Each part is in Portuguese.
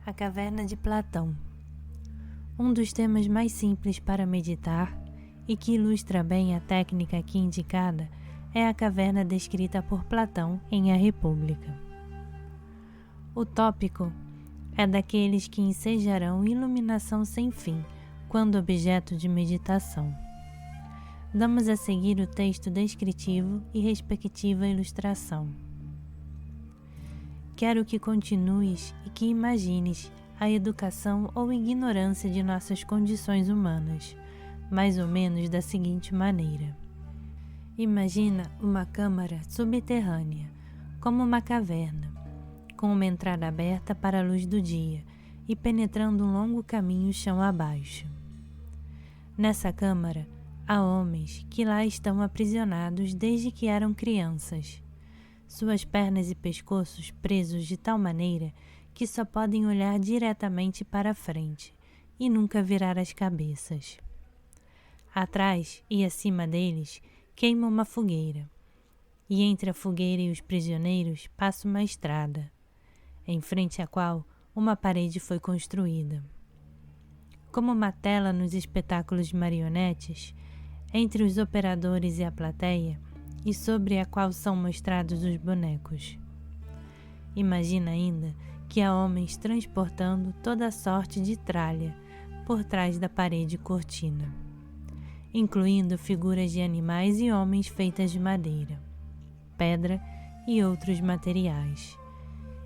A Caverna de Platão. Um dos temas mais simples para meditar e que ilustra bem a técnica aqui indicada é a caverna descrita por Platão em A República. O tópico é daqueles que ensejarão iluminação sem fim quando objeto de meditação. Damos a seguir o texto descritivo e respectiva ilustração. Quero que continues e que imagines a educação ou ignorância de nossas condições humanas, mais ou menos da seguinte maneira. Imagina uma câmara subterrânea, como uma caverna, com uma entrada aberta para a luz do dia e penetrando um longo caminho chão abaixo. Nessa câmara, há homens que lá estão aprisionados desde que eram crianças. Suas pernas e pescoços presos de tal maneira que só podem olhar diretamente para a frente e nunca virar as cabeças. Atrás e acima deles queima uma fogueira, e entre a fogueira e os prisioneiros passa uma estrada, em frente à qual uma parede foi construída. Como uma tela nos espetáculos de marionetes, entre os operadores e a plateia, e sobre a qual são mostrados os bonecos. Imagina ainda que há homens transportando toda sorte de tralha por trás da parede cortina, incluindo figuras de animais e homens feitas de madeira, pedra e outros materiais,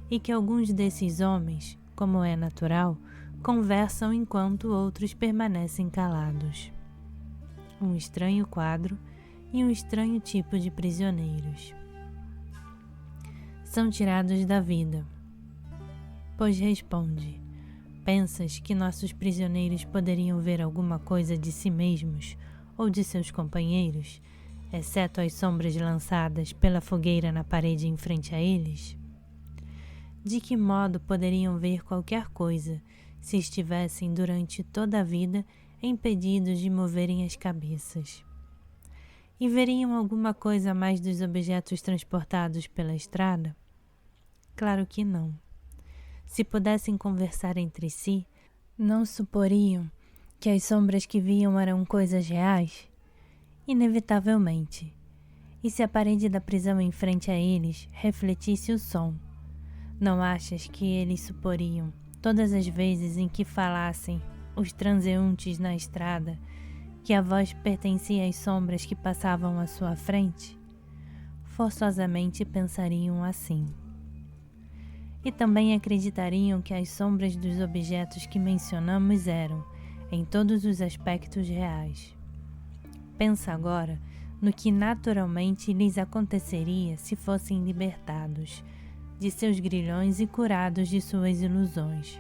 e que alguns desses homens, como é natural, conversam enquanto outros permanecem calados. Um estranho quadro e um estranho tipo de prisioneiros. São tirados da vida. Pois responde, pensas que nossos prisioneiros poderiam ver alguma coisa de si mesmos ou de seus companheiros, exceto as sombras lançadas pela fogueira na parede em frente a eles? De que modo poderiam ver qualquer coisa se estivessem durante toda a vida impedidos de moverem as cabeças? E veriam alguma coisa a mais dos objetos transportados pela estrada? Claro que não. Se pudessem conversar entre si, não suporiam que as sombras que viam eram coisas reais? Inevitavelmente. E se a parede da prisão em frente a eles refletisse o som, não achas que eles suporiam, todas as vezes em que falassem os transeuntes na estrada, que a voz pertencia às sombras que passavam à sua frente? Forçosamente pensariam assim. E também acreditariam que as sombras dos objetos que mencionamos eram, em todos os aspectos, reais. Pensa agora no que naturalmente lhes aconteceria se fossem libertados de seus grilhões e curados de suas ilusões.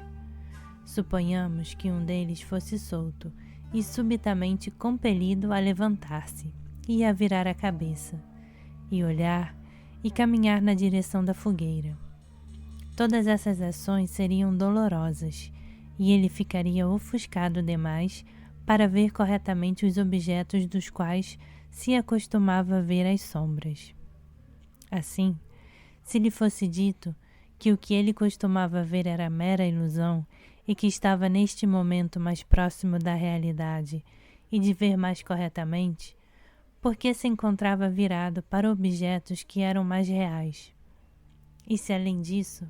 Suponhamos que um deles fosse solto e subitamente compelido a levantar-se e a virar a cabeça, e olhar e caminhar na direção da fogueira. Todas essas ações seriam dolorosas, e ele ficaria ofuscado demais para ver corretamente os objetos dos quais se acostumava a ver as sombras. Assim, se lhe fosse dito que o que ele costumava ver era mera ilusão e que estava neste momento mais próximo da realidade e de ver mais corretamente, porque se encontrava virado para objetos que eram mais reais? E se, além disso,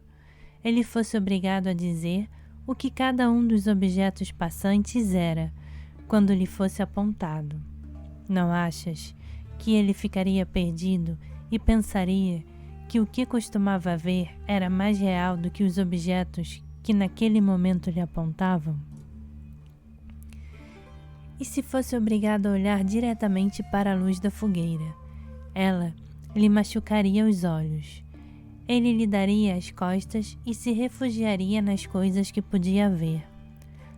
ele fosse obrigado a dizer o que cada um dos objetos passantes era, quando lhe fosse apontado, não achas que ele ficaria perdido e pensaria que o que costumava ver era mais real do que os objetos que naquele momento lhe apontavam? E se fosse obrigado a olhar diretamente para a luz da fogueira, ela lhe machucaria os olhos. Ele lhe daria as costas e se refugiaria nas coisas que podia ver,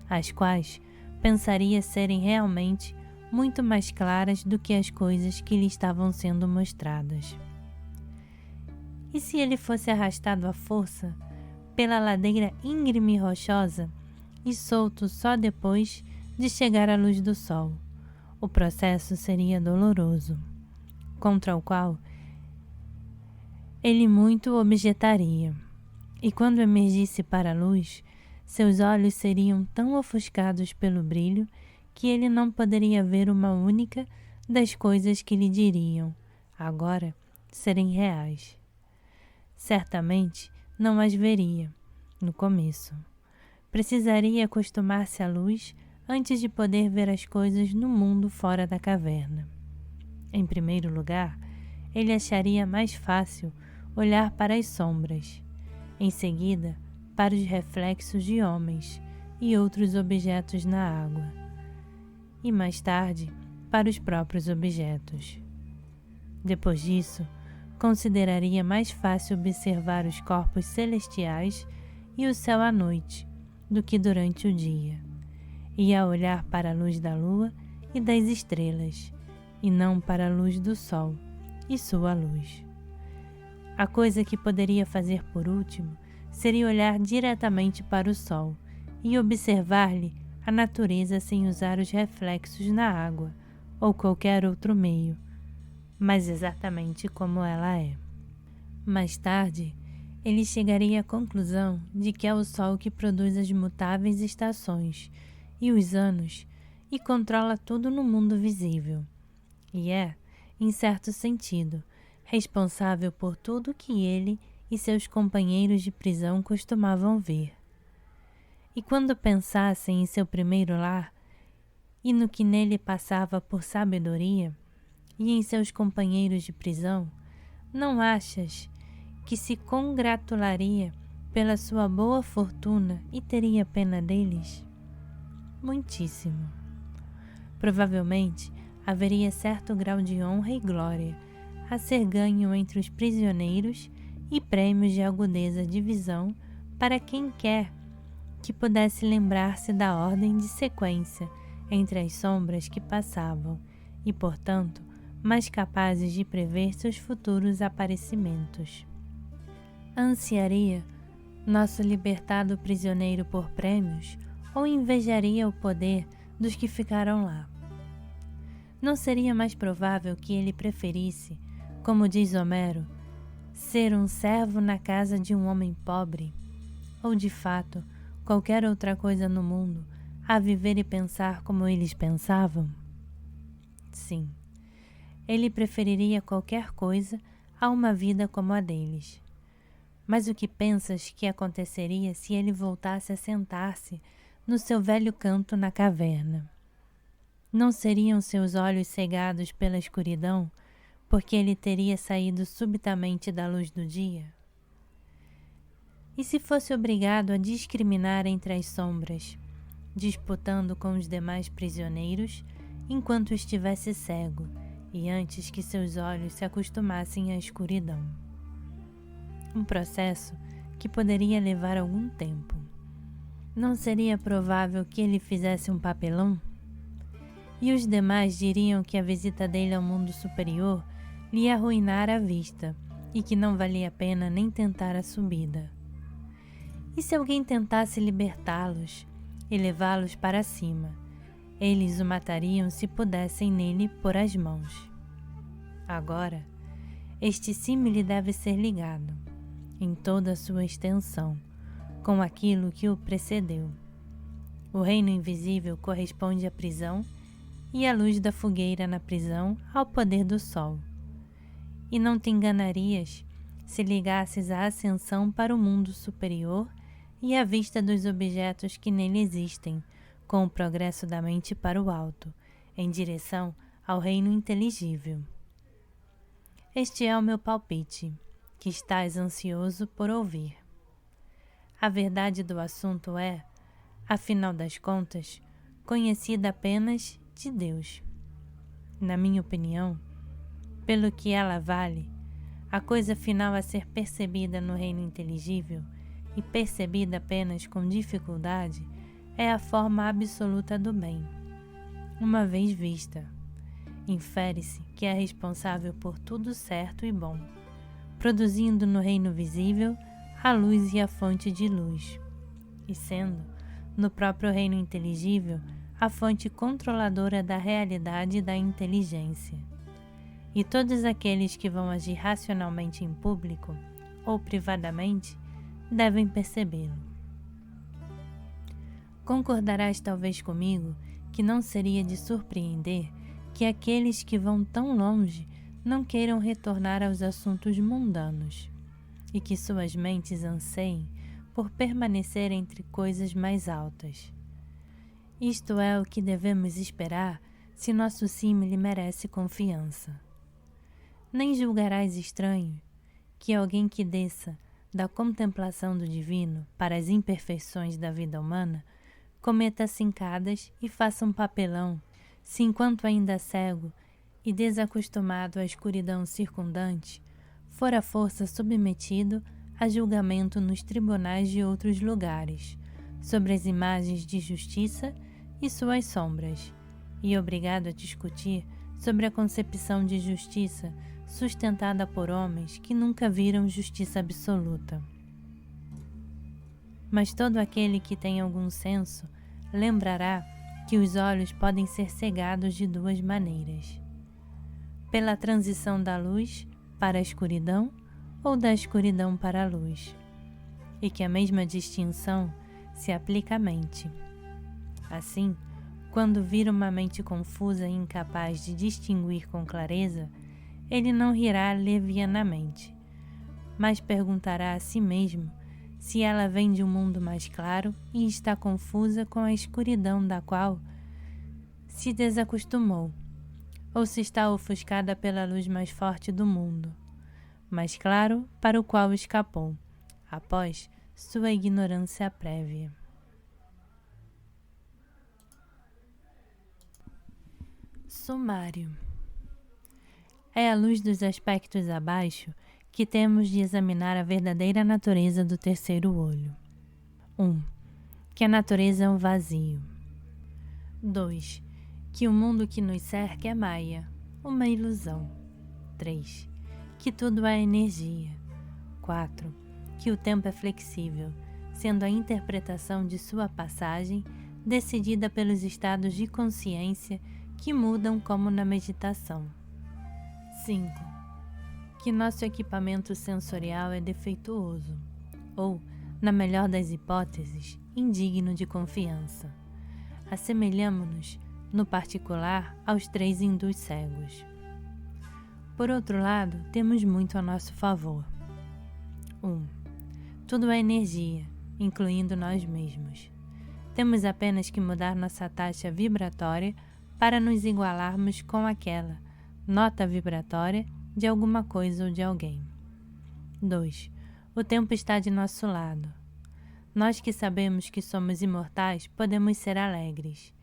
as quais pensaria serem realmente muito mais claras do que as coisas que lhe estavam sendo mostradas. E se ele fosse arrastado à força pela ladeira íngreme e rochosa e solto só depois de chegar à luz do sol, o processo seria doloroso, contra o qual ele muito objetaria, e quando emergisse para a luz, seus olhos seriam tão ofuscados pelo brilho que ele não poderia ver uma única das coisas que lhe diriam, agora, serem reais. Certamente não as veria, no começo. Precisaria acostumar-se à luz antes de poder ver as coisas no mundo fora da caverna. Em primeiro lugar, ele acharia mais fácil olhar para as sombras, em seguida para os reflexos de homens e outros objetos na água, e mais tarde para os próprios objetos. Depois disso, consideraria mais fácil observar os corpos celestiais e o céu à noite do que durante o dia, e a olhar para a luz da lua e das estrelas, e não para a luz do sol e sua luz. A coisa que poderia fazer por último seria olhar diretamente para o sol e observar-lhe a natureza sem usar os reflexos na água ou qualquer outro meio, mas exatamente como ela é. Mais tarde, ele chegaria à conclusão de que é o sol que produz as mutáveis estações e os anos e controla tudo no mundo visível, e é, em certo sentido, responsável por tudo que ele e seus companheiros de prisão costumavam ver. E quando pensassem em seu primeiro lar e no que nele passava por sabedoria, e em seus companheiros de prisão, não achas que se congratularia pela sua boa fortuna e teria pena deles? Muitíssimo. Provavelmente haveria certo grau de honra e glória a ser ganho entre os prisioneiros e prêmios de agudeza de visão para quem quer que pudesse lembrar-se da ordem de sequência entre as sombras que passavam e, portanto, mais capazes de prever seus futuros aparecimentos. Ansiaria nosso libertado prisioneiro por prêmios ou invejaria o poder dos que ficaram lá? Não seria mais provável que ele preferisse, como diz Homero, ser um servo na casa de um homem pobre, ou de fato, qualquer outra coisa no mundo, a viver e pensar como eles pensavam? Sim, ele preferiria qualquer coisa a uma vida como a deles. Mas o que pensas que aconteceria se ele voltasse a sentar-se no seu velho canto na caverna? Não seriam seus olhos cegados pela escuridão, porque ele teria saído subitamente da luz do dia? E se fosse obrigado a discriminar entre as sombras, disputando com os demais prisioneiros, enquanto estivesse cego e antes que seus olhos se acostumassem à escuridão? Um processo que poderia levar algum tempo. Não seria provável que ele fizesse um papelão? E os demais diriam que a visita dele ao mundo superior lhe arruinara a vista e que não valia a pena nem tentar a subida. E se alguém tentasse libertá-los e levá-los para cima, eles o matariam se pudessem nele pôr as mãos. Agora, este símile deve ser ligado, em toda a sua extensão, com aquilo que o precedeu. O reino invisível corresponde à prisão e a luz da fogueira na prisão ao poder do sol. E não te enganarias se ligasses a ascensão para o mundo superior e a vista dos objetos que nele existem, com o progresso da mente para o alto, em direção ao reino inteligível. Este é o meu palpite, que estás ansioso por ouvir. A verdade do assunto é, afinal das contas, conhecida apenas de Deus. Na minha opinião, pelo que ela vale, a coisa final a ser percebida no reino inteligível e percebida apenas com dificuldade é a forma absoluta do bem. Uma vez vista, infere-se que é responsável por tudo certo e bom, produzindo no reino visível a luz e a fonte de luz, e sendo, no próprio reino inteligível, a fonte controladora da realidade e da inteligência. E todos aqueles que vão agir racionalmente em público ou privadamente devem percebê-lo. Concordarás talvez comigo que não seria de surpreender que aqueles que vão tão longe não queiram retornar aos assuntos mundanos, e que suas mentes anseiem por permanecer entre coisas mais altas. Isto é o que devemos esperar se nosso símile merece confiança. Nem julgarás estranho que alguém que desça da contemplação do divino para as imperfeições da vida humana cometa cincadas e faça um papelão, se enquanto ainda cego e desacostumado à escuridão circundante, for à força submetido a julgamento nos tribunais de outros lugares, sobre as imagens de justiça e suas sombras, e obrigado a discutir sobre a concepção de justiça sustentada por homens que nunca viram justiça absoluta. Mas todo aquele que tem algum senso lembrará que os olhos podem ser cegados de duas maneiras: pela transição da luz para a escuridão ou da escuridão para a luz, e que a mesma distinção se aplica à mente. Assim, quando vir uma mente confusa e incapaz de distinguir com clareza, ele não rirá levianamente, mas perguntará a si mesmo se ela vem de um mundo mais claro e está confusa com a escuridão da qual se desacostumou, ou se está ofuscada pela luz mais forte do mundo, mais claro para o qual escapou, após sua ignorância prévia. Sumário. É à luz dos aspectos abaixo que temos de examinar a verdadeira natureza do terceiro olho. 1. Que a natureza é um vazio. 2. Que o mundo que nos cerca é maia, uma ilusão. 3. Que tudo é energia. 4. Que o tempo é flexível, sendo a interpretação de sua passagem decidida pelos estados de consciência que mudam como na meditação. 5. Que nosso equipamento sensorial é defeituoso, ou, na melhor das hipóteses, indigno de confiança. Assemelhamo-nos, no particular, aos 3 hindus cegos. Por outro lado, temos muito a nosso favor. 1. Tudo é energia, incluindo nós mesmos. Temos apenas que mudar nossa taxa vibratória para nos igualarmos com aquela nota vibratória de alguma coisa ou de alguém. 2. O tempo está de nosso lado. Nós que sabemos que somos imortais podemos ser alegres,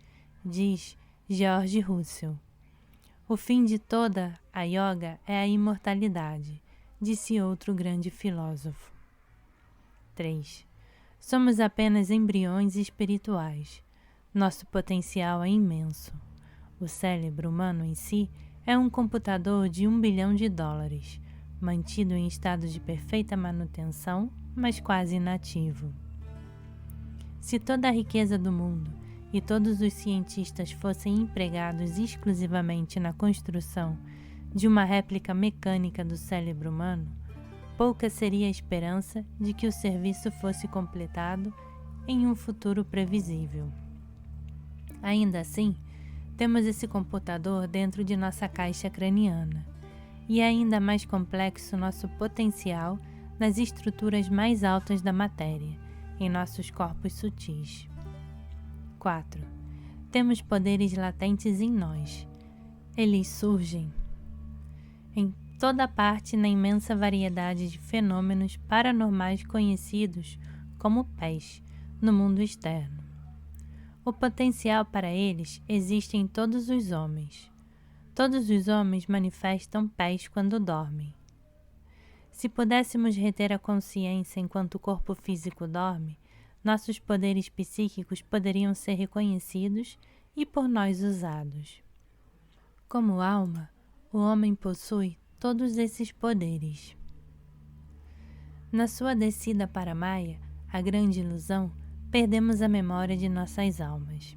diz George Russell. O fim de toda a yoga é a imortalidade, disse outro grande filósofo. 3. Somos apenas embriões espirituais. Nosso potencial é imenso. O cérebro humano em si é um computador de $1 bilhão, mantido em estado de perfeita manutenção, mas quase inativo. Se toda a riqueza do mundo e todos os cientistas fossem empregados exclusivamente na construção de uma réplica mecânica do cérebro humano, pouca seria a esperança de que o serviço fosse completado em um futuro previsível. Ainda assim, temos esse computador dentro de nossa caixa craniana, e é ainda mais complexo nosso potencial nas estruturas mais altas da matéria, em nossos corpos sutis. 4. Temos poderes latentes em nós. Eles surgem em toda parte na imensa variedade de fenômenos paranormais conhecidos como PES no mundo externo. O potencial para eles existe em todos os homens. Todos os homens manifestam PES quando dormem. Se pudéssemos reter a consciência enquanto o corpo físico dorme, nossos poderes psíquicos poderiam ser reconhecidos e por nós usados. Como alma, o homem possui todos esses poderes. Na sua descida para Maya, a grande ilusão, perdemos a memória de nossas almas.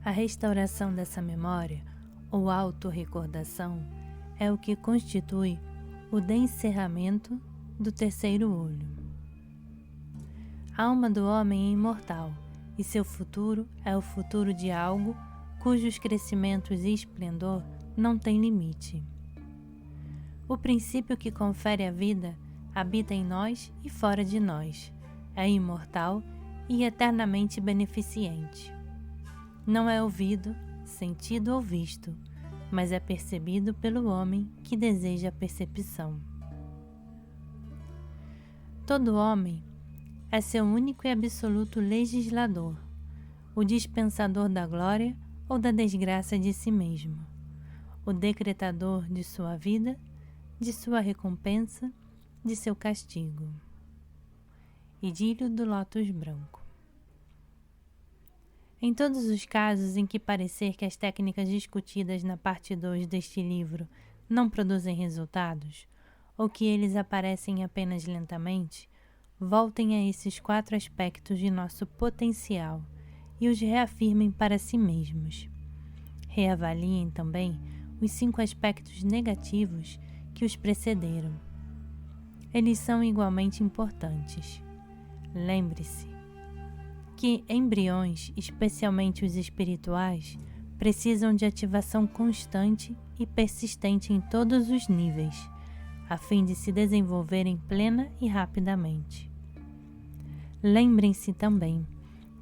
A restauração dessa memória, ou autorrecordação, é o que constitui o encerramento do terceiro olho. A alma do homem é imortal e seu futuro é o futuro de algo cujos crescimentos e esplendor não têm limite. O princípio que confere a vida habita em nós e fora de nós, é imortal e eternamente beneficente. Não é ouvido, sentido ou visto, mas é percebido pelo homem que deseja a percepção. Todo homem é seu único e absoluto legislador, o dispensador da glória ou da desgraça de si mesmo, o decretador de sua vida, de sua recompensa, de seu castigo. Idílio do Lótus Branco. Em todos os casos em que parecer que as técnicas discutidas na parte 2 deste livro não produzem resultados, ou que eles aparecem apenas lentamente, voltem a esses 4 aspectos de nosso potencial e os reafirmem para si mesmos. Reavaliem também os 5 aspectos negativos que os precederam. Eles são igualmente importantes. Lembre-se que embriões, especialmente os espirituais, precisam de ativação constante e persistente em todos os níveis, a fim de se desenvolverem plena e rapidamente. Lembrem-se também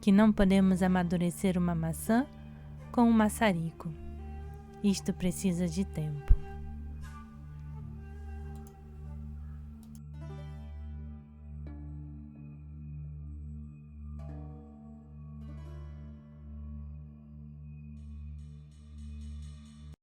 que não podemos amadurecer uma maçã com um maçarico. Isto precisa de tempo.